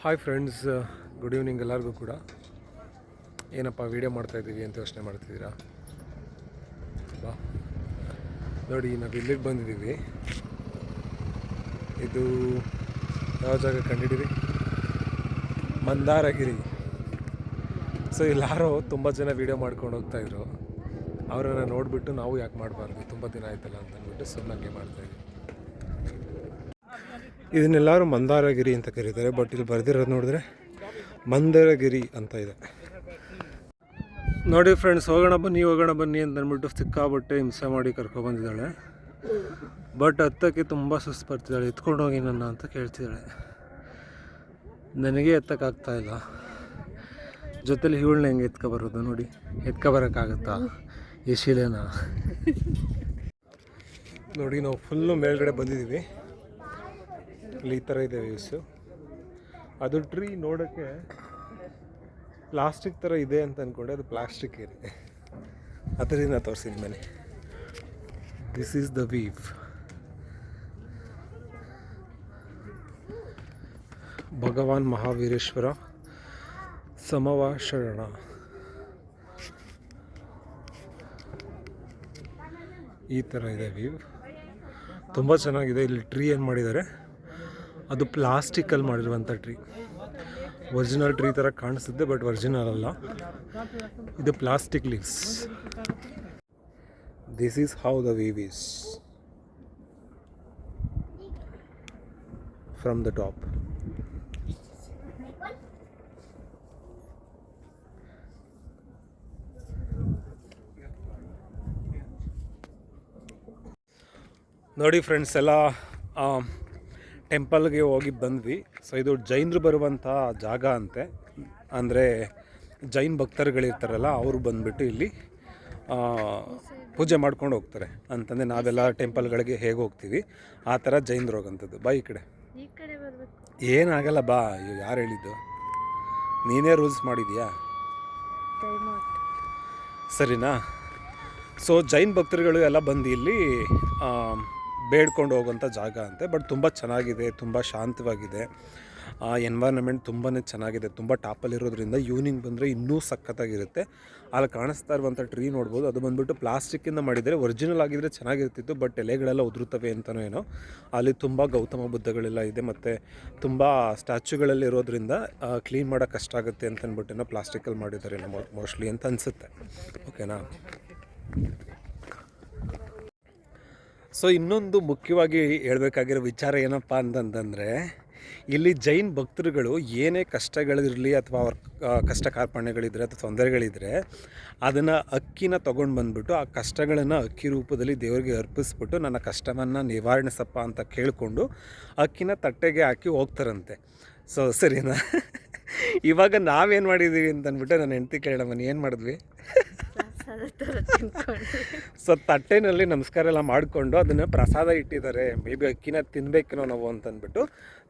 Hi friends, good evening ಎಲ್ಲರಿಗೂ ಕೂಡ. ಏನಪ್ಪ ವೀಡಿಯೋ ಮಾಡ್ತಾಯಿದ್ದೀವಿ ಅಂತ ಯೋಚನೆ ಮಾಡ್ತಿದ್ದೀರಾ? ಬಾ ನೋಡಿ, ನಾವು ಇಲ್ಲಿಗೆ ಬಂದಿದ್ದೀವಿ. ಇದು ಯಾವ ಜಾಗ ಕಂಡಿದ್ದೀರಿ? ಮಂದಾರಗಿರಿ. ಸೊ ಇಲ್ಲಾರೋ ತುಂಬ ಜನ ವೀಡಿಯೋ ಮಾಡ್ಕೊಂಡು ಹೋಗ್ತಾಯಿದ್ರು. ಅವರನ್ನು ನೋಡಿಬಿಟ್ಟು ನಾವು ಯಾಕೆ ಮಾಡಬಾರ್ದು, ತುಂಬ ದಿನ ಆಯ್ತಲ್ಲ ಅಂತ ಅಂದ್ಬಿಟ್ಟು ಸುಮ್ಮನೆ ಮಾಡ್ತಾಯಿದ್ವಿ. ಇದನ್ನೆಲ್ಲರೂ ಮಂದಾರಗಿರಿ ಅಂತ ಕರೀತಾರೆ, ಬಟ್ ಇಲ್ಲಿ ಬರೆದಿರೋದು ನೋಡಿದ್ರೆ ಮಂದರಗಿರಿ ಅಂತ ಇದೆ. ನೋಡಿ ಫ್ರೆಂಡ್ಸ್, ಹೋಗೋಣ ಬನ್ನಿ ಅಂತ ಅಂದ್ಬಿಟ್ಟು ಸಿಕ್ಕಾಬಟ್ಟೆ ಹಿಂಸೆ ಮಾಡಿ ಕರ್ಕೊಬಂದಿದ್ದಾಳೆ. ಬಟ್ ಹತ್ತಕ್ಕೆ ತುಂಬ ಸುಸ್ತು ಬರ್ತಿದ್ದಾಳೆ. ಎತ್ಕೊಂಡು ಹೋಗಿ ನನ್ನ ಅಂತ ಕೇಳ್ತಿದ್ದಾಳೆ. ನನಗೆ ಎತ್ತಕ್ಕಾಗ್ತಾಯಿಲ್ಲ. ಜೊತೆಲಿ ಇವಳನ್ನ ಹೆಂಗೆ ಎತ್ಕೊಬರೋದು ನೋಡಿ, ಎತ್ಕೊಬರೋಕ್ಕಾಗತ್ತಾ ಈ ಶಿಲೆನ? ನೋಡಿ, ನಾವು ಫುಲ್ಲು ಮೇಲ್ಗಡೆ ಬಂದಿದ್ದೀವಿ. ಇಲ್ಲಿ ಈ ಥರ ಇದೆ ವ್ಯೂಸು. ಅದು ಟ್ರೀ ನೋಡೋಕ್ಕೆ ಪ್ಲಾಸ್ಟಿಕ್ ಥರ ಇದೆ ಅಂತ ಅಂದ್ಕೊಂಡೆ, ಅದು ಪ್ಲಾಸ್ಟಿಕ್ ಇದೆ. ಅದರಿಂದ ತೋರಿಸಿದ ಮೇಲೆ ದಿಸ್ ಈಸ್ ದ ವೀವ್. ಭಗವಾನ್ ಮಹಾವೀರೇಶ್ವರ ಸಮವಾಶರಣ. ಈ ಥರ ಇದೆ ವ್ಯೂ, ತುಂಬ ಚೆನ್ನಾಗಿದೆ. ಇಲ್ಲಿ ಟ್ರೀ ಏನು ಮಾಡಿದ್ದಾರೆ, ಅದು ಪ್ಲಾಸ್ಟಿಕಲ್ಲಿ ಮಾಡಿರುವಂಥ ಟ್ರೀ. ಒರಿಜಿನಲ್ ಟ್ರೀ ಥರ ಕಾಣಿಸುತ್ತೆ, ಬಟ್ ಒರಿಜಿನಲ್ ಅಲ್ಲ, ಇದು plastic leaves. This is how the view is from the top. ನೋಡಿ ಫ್ರೆಂಡ್ಸ್, ಎಲ್ಲ ಟೆಂಪಲ್ಗೆ ಹೋಗಿ ಬಂದ್ವಿ. ಸೊ ಇದು ಜೈನರು ಬರುವಂಥ ಜಾಗ ಅಂತೆ. ಅಂದರೆ ಜೈನ್ ಭಕ್ತರುಗಳಿರ್ತಾರಲ್ಲ, ಅವರು ಬಂದುಬಿಟ್ಟು ಇಲ್ಲಿ ಪೂಜೆ ಮಾಡ್ಕೊಂಡು ಹೋಗ್ತಾರೆ ಅಂತಂದರೆ ನಾವೆಲ್ಲ ಟೆಂಪಲ್ಗಳಿಗೆ ಹೇಗೆ ಹೋಗ್ತೀವಿ ಆ ಥರ ಜೈನರು ಹೋಗೋಂಥದ್ದು. ಬಾ ಈ ಕಡೆ. ಏನಾಗಲ್ಲ ಬಾ. ಯಾರು ಹೇಳಿದ್ದು? ನೀನೇ ರೂಲ್ಸ್ ಮಾಡಿದ್ಯಾ? ಸರಿನಾ? ಸೊ ಜೈನ್ ಭಕ್ತರುಗಳು ಎಲ್ಲ ಬಂದು ಇಲ್ಲಿ ಬೇಡ್ಕೊಂಡು ಹೋಗೋಂಥ ಜಾಗ ಅಂತೆ. ಬಟ್ ತುಂಬ ಚೆನ್ನಾಗಿದೆ, ತುಂಬ ಶಾಂತವಾಗಿದೆ. ಎನ್ವೈರನ್ಮೆಂಟ್ ತುಂಬಾ ಚೆನ್ನಾಗಿದೆ. ತುಂಬ ಟಾಪಲ್ಲಿರೋದ್ರಿಂದ ಈವ್ನಿಂಗ್ ಬಂದರೆ ಇನ್ನೂ ಸಖತ್ತಾಗಿರುತ್ತೆ. ಅಲ್ಲಿ ಕಾಣಿಸ್ತಾ ಇರುವಂಥ ಟ್ರೀ ನೋಡ್ಬೋದು, ಅದು ಬಂದುಬಿಟ್ಟು ಪ್ಲಾಸ್ಟಿಕ್ಕಿಂದ ಮಾಡಿದರೆ. ಒರಿಜಿನಲ್ ಆಗಿದ್ದರೆ ಚೆನ್ನಾಗಿರ್ತಿತ್ತು, ಬಟ್ ಎಲೆಗಳೆಲ್ಲ ಉದುರುತ್ತವೆ ಅಂತಲೋ ಏನೋ. ಅಲ್ಲಿ ತುಂಬ ಗೌತಮ ಬುದ್ಧಗಳೆಲ್ಲ ಇದೆ, ಮತ್ತು ತುಂಬ ಸ್ಟ್ಯಾಚ್ಯುಗಳಲ್ಲಿ ಇರೋದ್ರಿಂದ ಕ್ಲೀನ್ ಮಾಡೋಕ್ಕೆ ಕಷ್ಟ ಆಗುತ್ತೆ ಅಂತ ಅಂದ್ಬಿಟ್ಟೇನೋ ಪ್ಲಾಸ್ಟಿಕಲ್ಲಿ ಮಾಡಿದ್ದಾರೆ ಮೋಸ್ಟ್ಲಿ ಅಂತ ಅನಿಸುತ್ತೆ. ಓಕೆನಾ? ಸೊ ಇನ್ನೊಂದು ಮುಖ್ಯವಾಗಿ ಹೇಳಬೇಕಾಗಿರೋ ವಿಚಾರ ಏನಪ್ಪ ಅಂತಂತಂದರೆ, ಇಲ್ಲಿ ಜೈನ್ ಭಕ್ತರುಗಳು ಏನೇ ಕಷ್ಟಗಳಿರಲಿ ಅಥವಾ ಅವ್ರ ಕಷ್ಟ ಕಾರ್ಪಣ್ಯಗಳಿದ್ದರೆ ಅಥವಾ ತೊಂದರೆಗಳಿದ್ದರೆ ಅದನ್ನು ಅಕ್ಕಿನ ತೊಗೊಂಡು ಬಂದುಬಿಟ್ಟು ಆ ಕಷ್ಟಗಳನ್ನು ಅಕ್ಕಿ ರೂಪದಲ್ಲಿ ದೇವರಿಗೆ ಅರ್ಪಿಸ್ಬಿಟ್ಟು ನನ್ನ ಕಷ್ಟವನ್ನು ನಿವಾರಿಸಪ್ಪ ಅಂತ ಕೇಳಿಕೊಂಡು ಅಕ್ಕಿನ ತಟ್ಟೆಗೆ ಹಾಕಿ ಹೋಗ್ತಾರಂತೆ. ಸೊ ಸರಿನಾ? ಇವಾಗ ನಾವೇನು ಮಾಡಿದ್ದೀವಿ ಅಂತಂದ್ಬಿಟ್ಟು ನನ್ನ ಹೆಂಡತಿ ಕೇಳಮ್ಮ, ಏನು ಮಾಡಿದ್ವಿ? ಸೊ ತಟ್ಟೆನಲ್ಲಿ ನಮಸ್ಕಾರ ಎಲ್ಲ ಮಾಡಿಕೊಂಡು ಅದನ್ನು ಪ್ರಸಾದ ಇಟ್ಟಿದ್ದಾರೆ. ಮೇ ಬಿ ಅಕ್ಕಿನ ತಿನ್ಬೇಕೇನೋ ನಾವು ಅಂತಂದ್ಬಿಟ್ಟು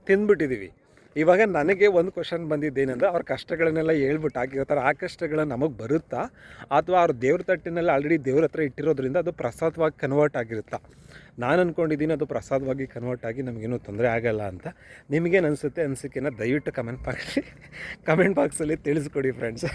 ತಿಂದ್ಬಿಟ್ಟಿದ್ದೀವಿ. ಇವಾಗ ನನಗೆ ಒಂದು ಕ್ವಶನ್ ಬಂದಿದ್ದೇನೆಂದರೆ, ಅವ್ರ ಕಷ್ಟಗಳನ್ನೆಲ್ಲ ಹೇಳ್ಬಿಟ್ಟು ಹಾಕಿರ್ತಾರೆ, ಆ ಕಷ್ಟಗಳು ನಮಗೆ ಬರುತ್ತಾ ಅಥವಾ ಅವ್ರ ದೇವ್ರ ತಟ್ಟಿನಲ್ಲಿ ಆಲ್ರೆಡಿ ದೇವ್ರ ಹತ್ರ ಇಟ್ಟಿರೋದ್ರಿಂದ ಅದು ಪ್ರಸಾದವಾಗಿ ಕನ್ವರ್ಟ್ ಆಗಿರುತ್ತಾ? ನಾನು ಅಂದ್ಕೊಂಡಿದ್ದೀನಿ ಅದು ಪ್ರಸಾದವಾಗಿ ಕನ್ವರ್ಟ್ ಆಗಿ ನಮಗೇನೂ ತೊಂದರೆ ಆಗಲ್ಲ ಅಂತ. ನಿಮಗೇನು ಅನಿಸುತ್ತೆ? ಅನಿಸಿಕೆನ ದಯವಿಟ್ಟು ಕಮೆಂಟ್ ಬಾಕ್ಸಲ್ಲಿ ತಿಳಿಸ್ಕೊಡಿ ಫ್ರೆಂಡ್ಸ್.